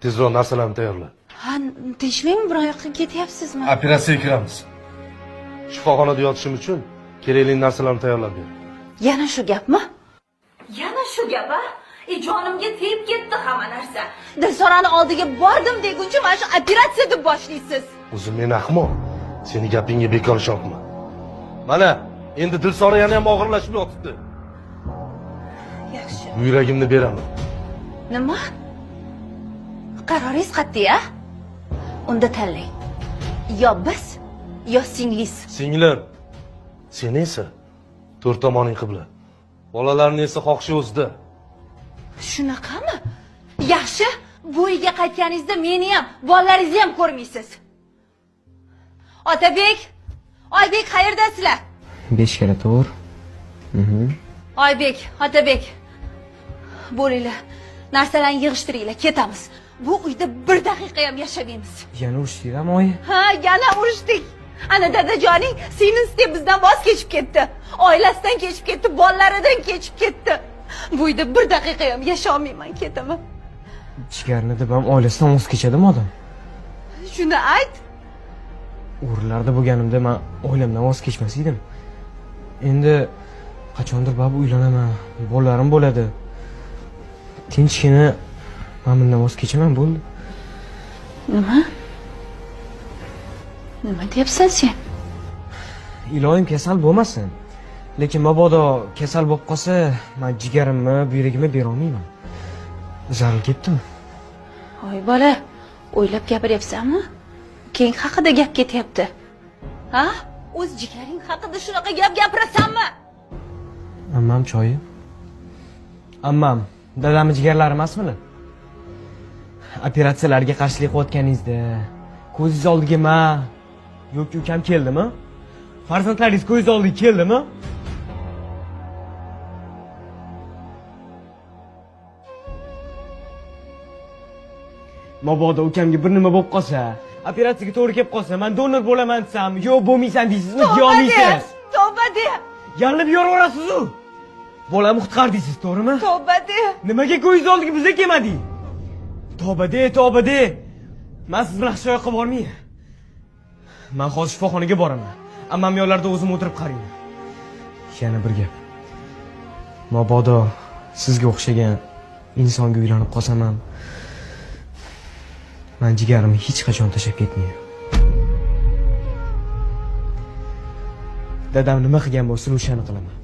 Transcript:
Tezroq narsalarni tayyorla. Ha, tinchlikmi, bir yoqqa ketyapsizmi? Operatsiyaga kiramiz. Shifoxonada yotishim uchun kerakli narsalarni tayyorlab ber. Yana shu gapmi? Yana shu gap, a? Jonimga tegib ketdi hamma narsa. Dilsorani oldiga bordim deguncha mana shu operatsiya deb boshlaysiz. O'zim men ahmoq. Seni gapingga bekor ishonma. Mana, endi Dilsora yana ham og'irlashib yotibdi. Yaxshi. Yuragimni beraman. Nima? Qaroringiz qat'iy-a? Unda tanlang. Yo biz, yo singlingiz. Singlim, sen esa to'rt tomoning qibla. Bolalarning esa xohishi o'zida. Shunaqami? Yaxshi, bu uyga qaytganingizda meni ham, bolalaringizni ham ko'rmaysiz. Otabek, Oybek qayerdasizlar? 5 kira to'g'ri. Oybek, Otabek. Bo'linglar, narsalarni yig'ishtiringlar, ketamiz. Bu uyda bir daqiqa ham yashamaymiz. Yana urishdinglarmi, oyi? Ha, yana urishdik. Ana dadajoning singlisi bizdan voz kechib ketdi. Oilasidan kechib ketdi, bolalaridan kechib ketdi. Bu uyda bir daqiqa ham yasha olmayman, ketaman. Jigarni deb ham oilasidan voz kechadimi odam? Shuni ayt. O'g'rilarda bo'lganimda men oilamdan voz kechmas edim. Endi qachondir bab uylanaman, bolalarim bo'ladi. Tinchgina men bundan voz kechaman, bo'ldi. Nima? Nima deyapsan sen? Iloyim kasal bo'lmasin. Lekin mabodo kasal bo'lib qolsa, men jigarimni, buyragimni bera olmayman. Zaril ketdimi? Voy bola, o'ylab gapiryapsanmi? Keng haqida gap ketyapti. Ha? O'z jigaring haqida shunaqa gap gapirasanmi? Ammam choyi. Ammam, dadamning jigarlari emasmi? Operatsiyalarga qarshilik qilayotganingizda ko'zingiz oldiga men yoki ukam keldimi? Farzandlaringiz ko'zingiz oldiga keldimi? Mabodo ukamga bir nima bo'lib qolsa, operatsiyaga to'g'ri kelib qolsa, men donor bo'laman desam, yo'q bo'lmaysan deysizmi, yo'qmaysiz. Tavba de. Yalib yoraverasiz-ku. Bolamni qutqardingiz, to'g'rimi? Tavba de. Nimaga ko'zingiz oldiga bizga kelmadingiz? Tavba de. Men siz bilan hech yoqqa bormayman. Men hozir shifoxonaga boraman. Ammam yo'llarda o'zim o'tirib qarayman. Yana bir gap. Mabodo sizga o'xshagan insonga uylanib qolsam ham, men jigarimni hech qachon tashlab ketmayman. Dadam nima qilgan bo'lsa, o'shani qilaman.